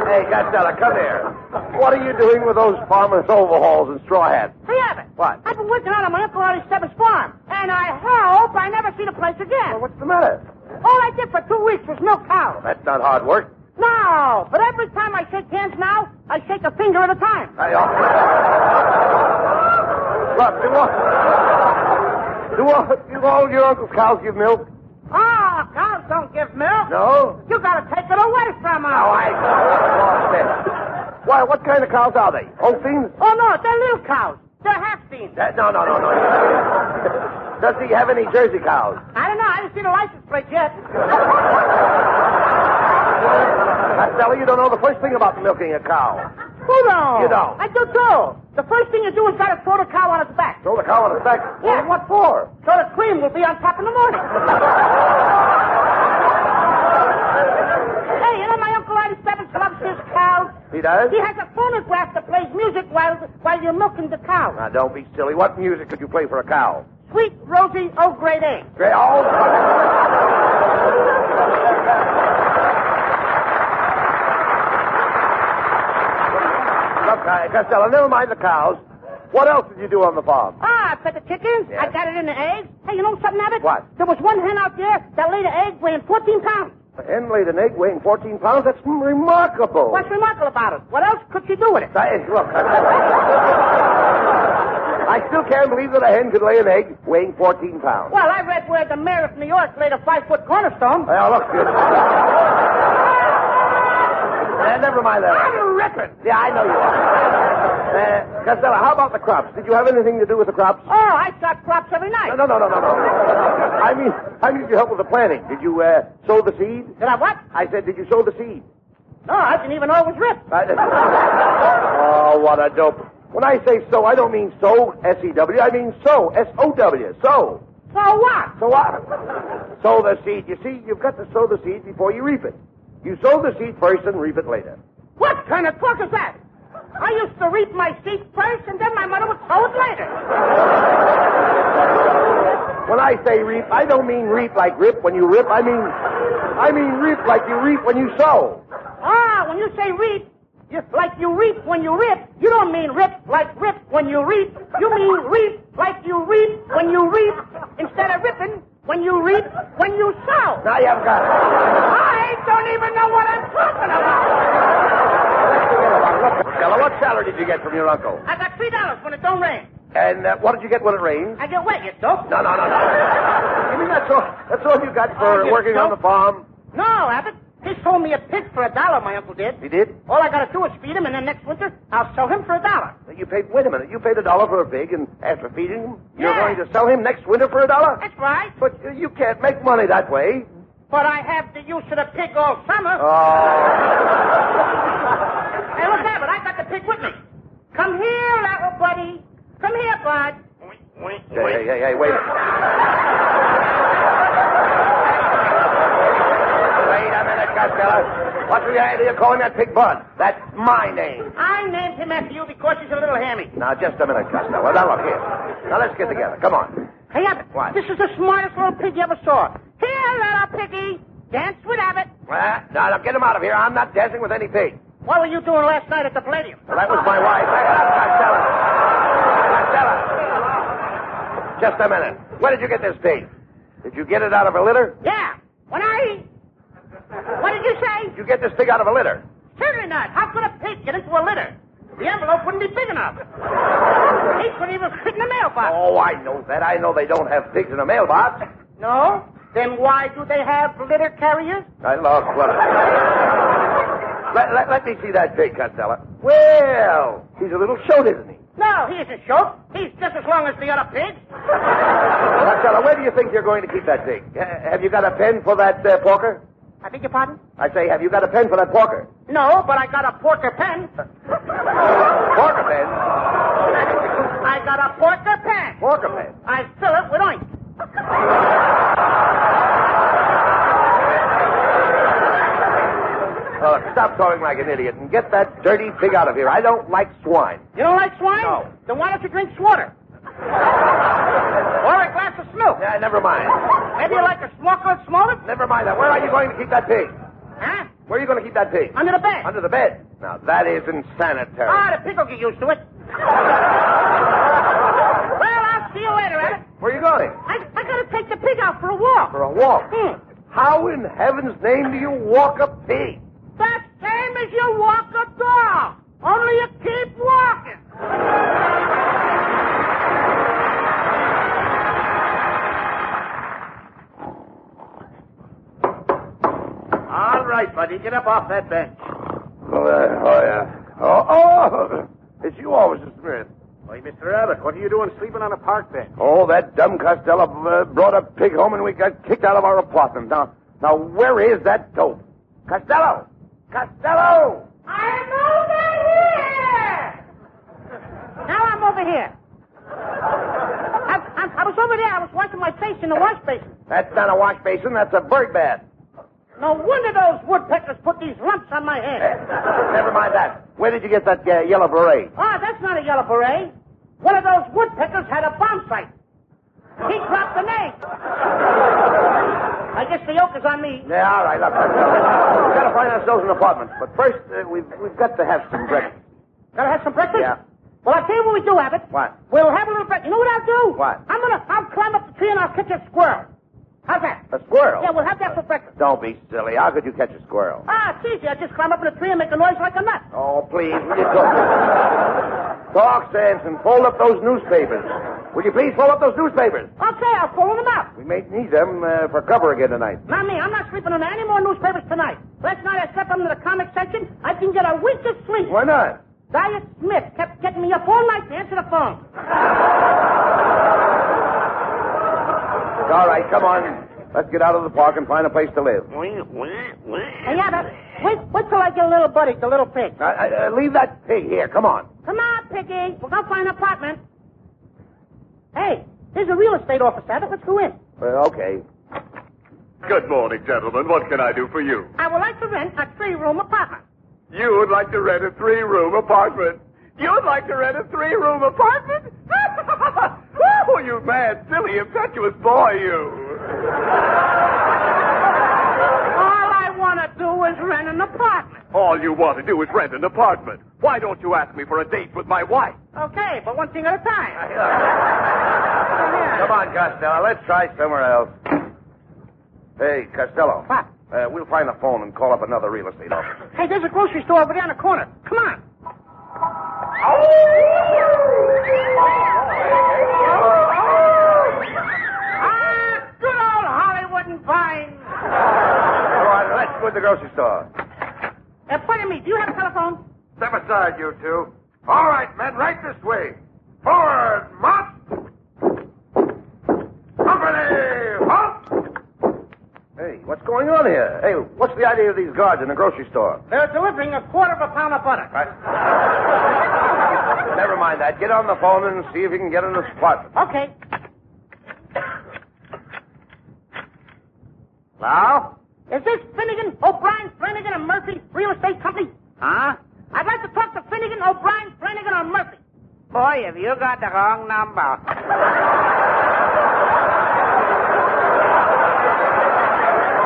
Hey, Costello, come here. What are you doing with those farmer's overalls and straw hats? Hey, Abbott. What? I've been working out on my Uncle Artie Stebbins' farm, and I hope I never see the place again. Well, what's the matter? All I did for 2 weeks was milk cows. That's not hard work. No, but every time I shake hands now, I shake a finger at a time. Look, do all your uncle's cows give milk? Oh, cows don't give milk. No? You gotta take it away from them. Oh, Why, what kind of cows are they? Holsteins? Oh, no, they're little cows. They're half-steens. No. Does he have any Jersey cows? I don't know. I didn't see the license plate yet. Costello, you don't know the first thing about milking a cow. Who don't? You don't. I do, too. The first thing you do is gotta throw the cow on its back. Throw the cow on its back? Yeah. Well, what for? So the cream will be on top in the morning. Hey, you know my Uncle Artie Stebbins loves his cows? He does? He has a phonograph that plays music while you're milking the cow. Now, don't be silly. What music could you play for a cow? Sweet, rosy, oh, grade A. Look, Costello, never mind the cows. What else did you do on the farm? I fed the chickens. Yes. I got it in the eggs. Hey, you know something, Abbott? What? There was one hen out there that laid an egg weighing 14 pounds. The hen laid an egg weighing 14 pounds? That's remarkable. What's remarkable about it? What else could she do with it? Look, I still can't believe that a hen could lay an egg weighing 14 pounds. Well, I read where the mayor of New York laid a 5-foot cornerstone. Well, look. Never mind that. I'm ripping. Yeah, I know you are. Costello, how about the crops? Did you have anything to do with the crops? Oh, I shot crops every night. No. I mean, did you help with the planting? Did you sow the seed? Did I what? I said, did you sow the seed? No, I didn't even know it was ripped. Oh, what a dope. When I say sow, I don't mean sow, S-E-W. I mean sow, S-O-W, sow. So what? So what? Sow the seed. You see, you've got to sow the seed before you reap it. You sow the seed first and reap it later. What kind of talk is that? I used to reap my seed first, and then my mother would sow it later. When I say reap, I don't mean reap like rip when you rip. I mean reap like you reap when you sow. Ah, when you say reap, like you reap when you rip, you don't mean rip like rip when you reap. You mean reap like you reap when you reap instead of ripping when you reap when you sow. Now you've got it. I don't even know what I'm talking about. Look, Costello, what salary did you get from your uncle? I got $3 when it don't rain. And what did you get when it rains? I get wet, you dope. No. You mean that's all you got for working on the farm? No, Abbott. He sold me a pig for $1, my uncle did. He did? All I got to do is feed him, and then next winter, I'll sell him for $1. Wait a minute. You paid $1 for a pig, and after feeding him, you're Yeah. going to sell him next winter for $1? That's right. But you can't make money that way. But I have the use of the pig all summer. Oh. Hey, look, Abbott, I got the pig with me. Come here, little buddy. Come here, Bud. Hey, wait. Wait a minute, Costello. What's the idea of calling that pig Bud? That's my name. I named him after you because he's a little hammy. Now, just a minute, Costello. Now, look here. Now, let's get together. Come on. Hey, Abbott. What? This is the smartest little pig you ever saw. Here, little piggy. Dance with Abbott. Now, get him out of here. I'm not dancing with any pig. What were you doing last night at the Palladium? Well, that was my wife. Costello. Just a minute. Where did you get this pig? Did you get it out of a litter? Yeah. What did you say? Did you get this pig out of a litter? Certainly not. How could a pig get into a litter? The envelope wouldn't be big enough. He couldn't even fit in the mailbox. Oh, I know that. I know they don't have pigs in a mailbox. No? Then why do they have litter carriers? I lost Let me see that pig, Costello. Well, he's a little short, isn't he? No, he isn't short. He's just as long as the other pigs. Costello, where do you think you're going to keep that pig? Have you got a pen for that porker? I beg your pardon? I say, have you got a pen for that porker? No, but I got a porker pen. Porker pen? I got a porker pen. Porker pen? I fill it with oink. Look, stop talking like an idiot and get that dirty pig out of here. I don't like swine. You don't like swine? No. Then why don't you drink water? Or a glass of milk? Yeah, never mind. Maybe you like a smoker and smoke it? Never mind that. Where are you going to keep that pig? Huh? Where are you going to keep that pig? Under the bed. Under the bed? Now, that isn't sanitary. Ah, the pig will get used to it. Well, I'll see you later, Abbott. Where are you going? I gotta take the pig out for a walk. For a walk? How in heaven's name do you walk a pig? The same as you walk a dog. Only you keep walking. All right, buddy. Get up off that bench. Oh, it's you, Officer Smith. Why, Mr. Abbott, what are you doing sleeping on a park bench? Oh, that dumb Costello brought a pig home and we got kicked out of our apartment. Now, where is that dope? Costello! Costello! I'm over here! Now I'm over here. I was over there. I was washing my face in the wash basin. That's not a wash basin. That's a bird bath. No wonder those woodpeckers put these lumps on my head. Never mind that. Where did you get that yellow beret? Oh, that's not a yellow beret. One of those woodpeckers had a bomb sight. He dropped an egg. I guess the yoke is on me. Yeah, all right. Look, we've got to find ourselves an apartment. But first, we've got to have some breakfast. Gotta have some breakfast? Yeah. Well, I'll tell you what we do, Abbott. What? We'll have a little breakfast. You know what I'll do? What? I'll climb up the tree and I'll catch a squirrel. How's that? A squirrel? Yeah, we'll have that for breakfast. Don't be silly. How could you catch a squirrel? Ah, it's easy. I just climb up in a tree and make a noise like a nut. Oh, please, will you talk sense and fold up those newspapers. Will you please fold up those newspapers? Okay, I'll fold them up. We may need them for cover again tonight. Not me. I'm not sleeping on any more newspapers tonight. Last night I slept under the comic section. I didn't get a wink of sleep. Why not? Diet Smith kept getting me up all night to answer the phone. All right, come on. Let's get out of the park and find a place to live. Hey, Abbott, wait till I get a little buddy, the little pig. Leave that pig here. Come on. Come on, Piggy. We'll go find an apartment. Hey, here's a real estate office, Abbott. Let's go in. Okay. Good morning, gentlemen. What can I do for you? I would like to rent a 3-room apartment. You would like to rent a 3-room apartment? You'd like to rent a 3-room apartment? Oh, you mad, silly, impetuous boy, you. All I want to do is rent an apartment. All you want to do is rent an apartment. Why don't you ask me for a date with my wife? Okay, but one thing at a time. Come on, Costello. Let's try somewhere else. Hey, Costello. What? We'll find a phone and call up another real estate office. Hey, there's a grocery store over there in the corner. Come on. Good old Hollywood and Vine. Come on, let's go to the grocery store. Pardon me, do you have a telephone? Step aside, you two. All right, men, right this way. Forward, march. Company, halt. Hey, what's going on here? Hey, what's the idea of these guards in the grocery store? They're delivering a quarter of a pound of butter. Never mind that. Get on the phone and see if you can get in this apartment. Okay. Hello? Is this Finnegan, O'Brien, Flanagan, and Murphy Real Estate Company? Huh? I'd like to talk to Finnegan, O'Brien, Flanagan, or Murphy. Boy, have you got the wrong number.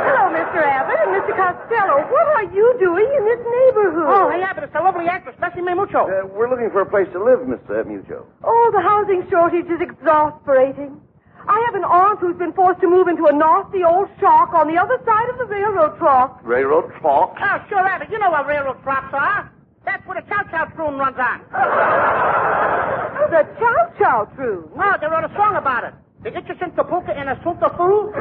Hello, Mr. Abbott and Mr. Costello. What are you doing in this neighborhood? Oh, hey, Abbott, it's a lovely actress, Bessie May Mucho. We're looking for a place to live, Miss Mucho. Oh, the housing shortage is exasperating. I have an aunt who's been forced to move into a nasty old shack on the other side of the railroad track. Railroad track? Oh, sure, Abbott. You know what railroad tracks are. That's where the chow-chow tune runs on. The chow-chow tune. Oh, they wrote a song about it. The Itchison Tapuka and a Sulta Fool.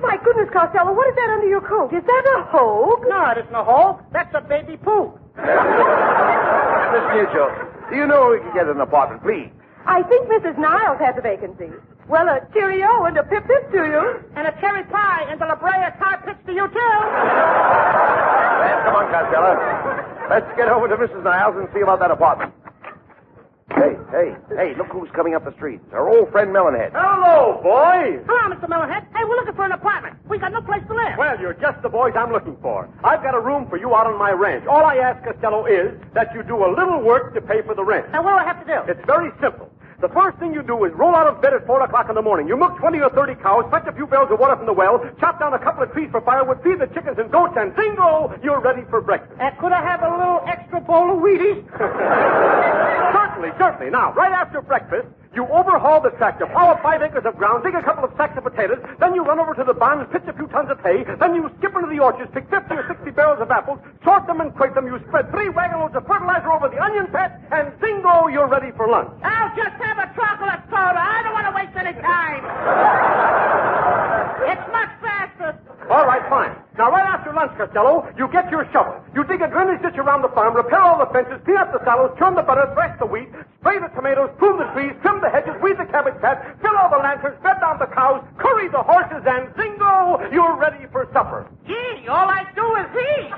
My goodness, Costello, what is that under your coat? Is that a hogue? No, it isn't a hole. That's a baby poo. Miss Mucho, do you know where we can get an apartment, please? I think Mrs. Niles has a vacancy. Well, a cheerio and a pip-pip to you. And a cherry pie and the La Brea tar pits to you, too. Well, come on, Costello. Let's get over to Mrs. Niles and see about that apartment. Hey, look who's coming up the street. It's our old friend Melonhead. Hello, boys. Hello, Mr. Melonhead. Hey, we're looking for an apartment. We got no place to live. Well, you're just the boys I'm looking for. I've got a room for you out on my ranch. All I ask, Costello, is that you do a little work to pay for the rent. Now, what do I have to do? It's very simple. The first thing you do is roll out of bed at 4 o'clock in the morning. You milk 20 or 30 cows, fetch a few barrels of water from the well, chop down a couple of trees for firewood, feed the chickens and goats, and bingo, you're ready for breakfast. Could I have a little extra bowl of Wheaties? Certainly. Now, right after breakfast, you overhaul the tractor, plow up 5 acres of ground, dig a couple of sacks of potatoes, then you run over to the barn and pitch a few tons of hay, then you skip into the orchards, pick 50 or 60 barrels of apples, sort them and crate them, you spread 3 wagon loads of fertilizer over the onion patch, and bingo, you're ready for lunch. I'll just have a chocolate soda. I don't want to waste any time. It's much faster. All right, fine. Now, right after lunch, Costello, you get your shovel. You dig a drainage ditch around the farm, repair all the fences, clean up the sallows, churn the butter, thresh the wheat, spray the tomatoes, prune the trees, trim the hedges, weed the cabbage patch, fill all the lanterns, bed down the cows, curry the horses, and zingo, you're ready for supper. Gee, all I do is eat.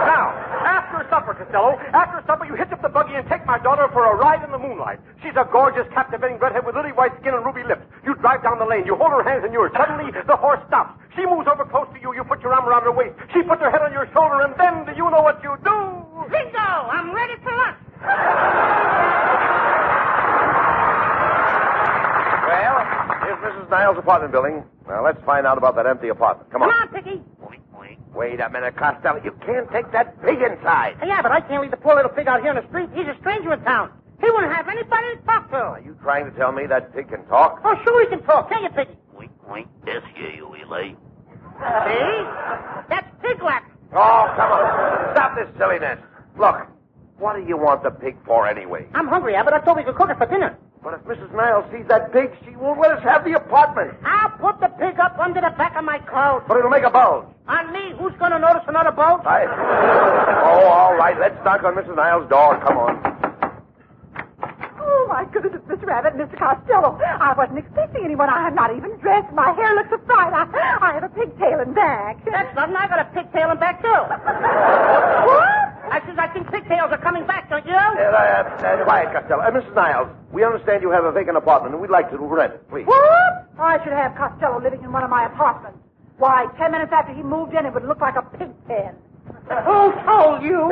Now, after supper, Costello, after supper, you hitch up the buggy and take my daughter for a ride in the moonlight. She's a gorgeous, captivating redhead with lily white skin and ruby lips. You drive down the lane. You hold her hands in yours. Suddenly, the horse stops. She moves over close to you. You put your arm around her waist. She puts her head on your shoulder, and then do you know what you do? Bingo! I'm ready for lunch. Well, here's Mrs. Niles' apartment building. Now, let's find out about that empty apartment. Come on. Come on, Piggy. Wait a minute, Costello. You can't take that pig inside. Yeah, but I can't leave the poor little pig out here in the street. He's a stranger in town. He wouldn't have anybody to talk to. Are you trying to tell me that pig can talk? Oh, sure he can talk. Can you, Piggy? Wink, this here, you Eli. See? That's Piglet. Oh, come on. Stop this silliness. Look, what do you want the pig for anyway? I'm hungry, Abbott. I thought we could cook it for dinner. But if Mrs. Niles sees that pig, she won't let us have the apartment. I'll put the pig up under the back of my clothes. But it'll make a bulge. On me? Who's going to notice another bulge? Oh, all right. Let's knock on Mrs. Niles' door. Come on. Oh, my goodness, it's Mr. Abbott and Mr. Costello. I wasn't expecting anyone. I'm not even dressed. My hair looks so bright. I have a pigtail and back. That's nothing. I got a pigtail and back, too. What? I think pigtails are coming back, don't you? Quiet, Costello. Mrs. Niles, we understand you have a vacant apartment, and we'd like to rent it, please. What? I should have Costello living in one of my apartments. Why, 10 minutes after he moved in, it would look like a pig pen. Who told you?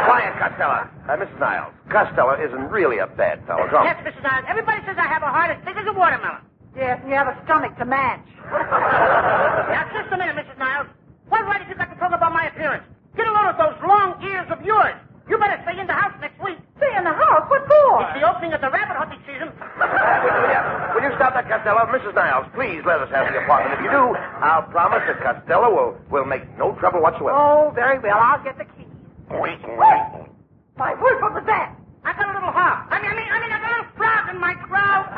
Quiet, Costello. Mrs. Niles, Costello isn't really a bad fellow. Come. Yes, Mrs. Niles. Everybody says I have a heart as big as a watermelon. Yes, and you have a stomach to match. Now, just a minute, Mrs. Niles. What right have you got to talk about my appearance? Get a load of those long ears of yours. You better stay in the house next week. Stay in the house? What for? It's the opening of the rabbit hunting season. Will you stop that, Costello? Mrs. Niles, please let us have the apartment. If you do, I'll promise that Costello will make no trouble whatsoever. Oh, very well. I'll get the key. Wink. My word, what was that? I got a little hawk. I got a little frog in my throat.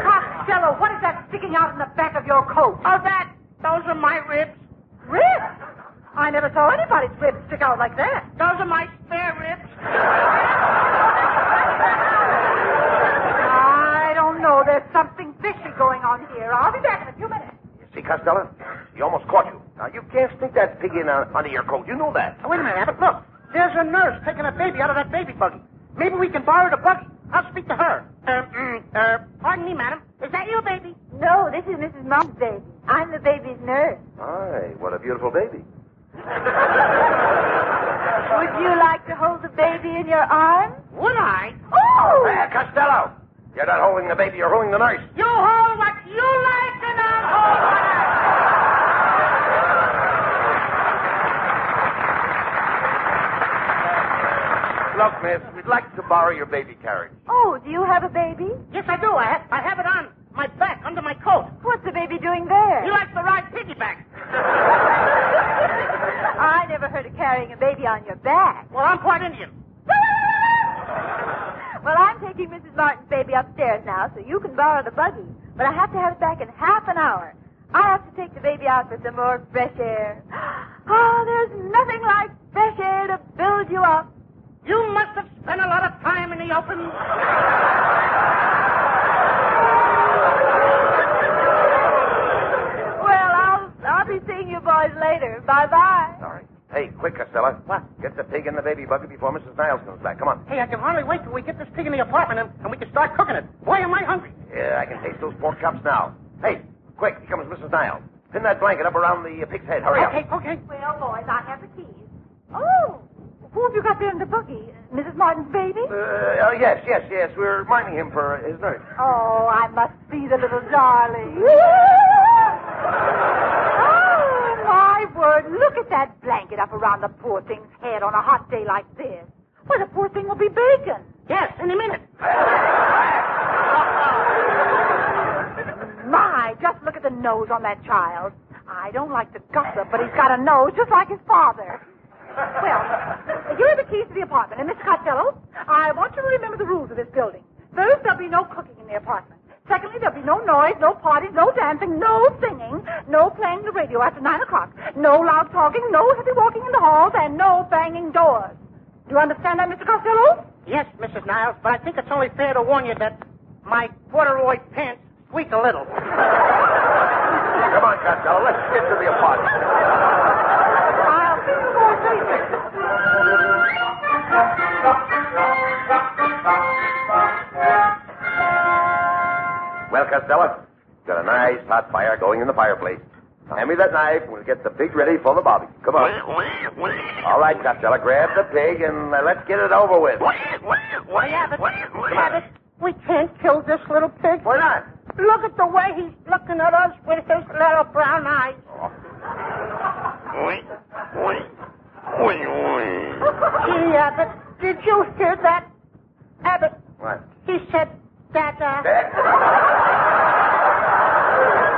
Costello, what is that sticking out in the back of your coat? Oh, those are my ribs. Ribs? I never saw anybody's ribs stick out like that. Those are my spare ribs. I don't know. There's something fishy going on here. I'll be back in a few minutes. You see, Costello? He almost caught you. Now, you can't sneak that pig in under your coat. You know that. Oh, wait a minute, Abbott. Look. There's a nurse taking a baby out of that baby buggy. Maybe we can borrow the buggy. I'll speak to her. Pardon me, madam. Is that your baby? No, this is Mrs. Mom's baby. I'm the baby's nurse. Aye, what a beautiful baby. Would you like to hold the baby in your arms? Would I? Oh! Costello! You're not holding the baby, you're holding the nurse. You hold what you like and I'll hold what I Look, miss, we'd like to borrow your baby carriage. Oh, do you have a baby? Yes, I do. I have it on my back, under my coat. What's the baby doing there? He likes to ride piggyback. I never heard of carrying a baby on your back. Well, I'm part Indian. Well, I'm taking Mrs. Martin's baby upstairs now, so you can borrow the buggy. But I have to have it back in half an hour. I have to take the baby out for some more fresh air. Oh, there's nothing like fresh air to build you up. You must have spent a lot of time in the open. Well, I'll be seeing you boys later. Bye-bye. All right. Hey, quick, Costello. What? Get the pig in the baby buggy before Mrs. Niles comes back. Come on. Hey, I can hardly wait till we get this pig in the apartment and we can start cooking it. Boy, am I hungry. Yeah, I can taste those pork chops now. Hey, quick, here comes Mrs. Niles. Pin that blanket up around the pig's head. Hurry up. Okay. Well, boys, I have the keys. Oh, Who have you got there in the buggy? Mrs. Martin's baby? Yes. We're minding him for his nurse. Oh, I must see the little darling. Oh, my word. Look at that blanket up around the poor thing's head on a hot day like this. Well, the poor thing will be bacon. Yes, in a minute. My, just look at the nose on that child. I don't like to gossip, but he's got a nose just like his father. Well, here are the keys to the apartment. And, Mr. Costello, I want you to remember the rules of this building. First, there'll be no cooking in the apartment. Secondly, there'll be no noise, no parties, no dancing, no singing, no playing the radio after 9 o'clock, no loud talking, no heavy walking in the halls, and no banging doors. Do you understand that, Mr. Costello? Yes, Mrs. Niles, but I think it's only fair to warn you that my corduroy pants squeak a little. Come on, Costello. Let's get to the apartment. I'll see you more later. Well, Costello, got a nice hot fire going in the fireplace. Hand me that knife, and we'll get the pig ready for the barbecue. Come on. All right, Costello, grab the pig, and let's get it over with. Abbott, we can't kill this little pig. Why not? Look at the way he's looking at us with his little brown eyes. Gee, Abbott, did you hear that? Abbott. What? He said that,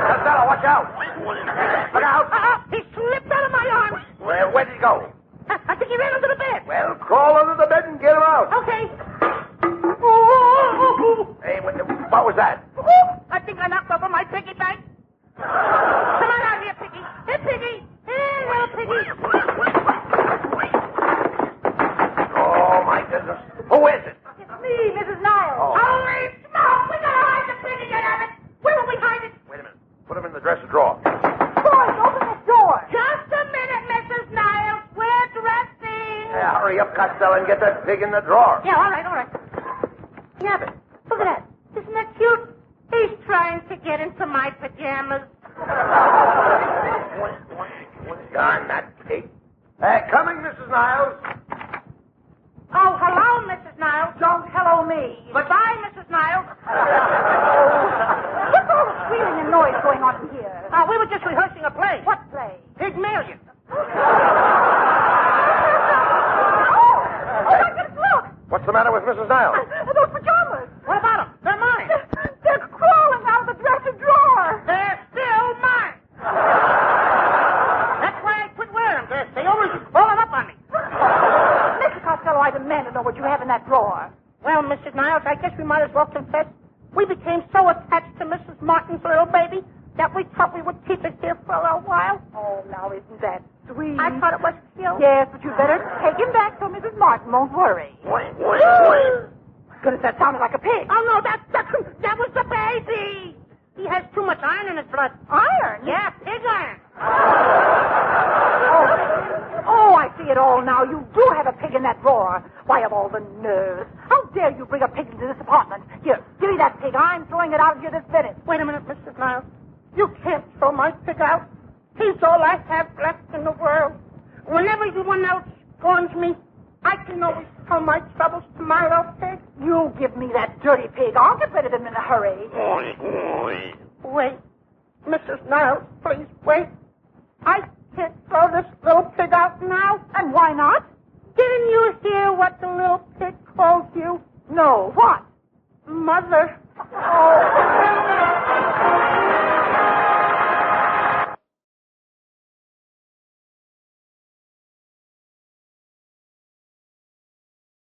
Costello, watch out. Look out. He slipped out of my arms. Well, where did he go? I think he ran under the bed. Well, crawl under the bed and get him out. Okay. Hey, what was that? I think I knocked over my piggy bank. Come on out here, Piggy. Hey, Piggy. Hey, little Piggy. Oh, my goodness. Who is it? It's me, Mrs. Niles. Oh. Holy smoke! We gotta hide the pig again, Abbott. Where will we hide it? Wait a minute. Put him in the dresser drawer. Boys, open that door. Just a minute, Mrs. Niles. We're dressing. Yeah, hurry up, Costello, and get that pig in the drawer. Yeah, all right. Yeah, but look at that. Isn't that cute? He's trying to get into my pajamas. Darn that pig. Coming, Mrs. Niles. Oh, hello, Mrs. Niles. Don't hello me. Goodbye, Mrs. Niles. What's all the squealing and noise going on in here? We were just rehearsing a play. What play? Pygmalion. Oh, my goodness, look. What's the matter with Mrs. Niles? Those pajamas. What about them? They're mine. They're crawling out of the dresser drawer. They're still mine. That's why I quit wearing them. They always rolling up on me. Mr. Costello, I demand to know what you have in that drawer. Well, Mrs. Niles, I guess we might as well confess. We became so attached to Mrs. Martin's little baby that we thought we would keep it here for a while. Oh, now isn't that sweet? I thought it was cute. Yes, but you'd better take him back so Mrs. Martin won't worry. Goodness, that sounded like a pig. Oh, no, that was the baby. He has too much iron in his blood. Iron? Yeah, pig iron. Oh, I see it all now. You do have a pig in that drawer. Why, of all the nerves. How dare you bring a pig into this apartment? Here, give me that pig. I'm throwing it out of here this minute. Wait a minute, Mrs. Niles. You can't throw my pig out. He's all I have left in the world. When everyone else scorns me, I can always tell my troubles to my little pig. You give me that dirty pig. I'll get rid of him in a hurry. Wait. Mrs. Niles, please wait. I can't throw this little pig out now. And why not? Didn't you hear what the little pig called you? No, what? Mother. Oh.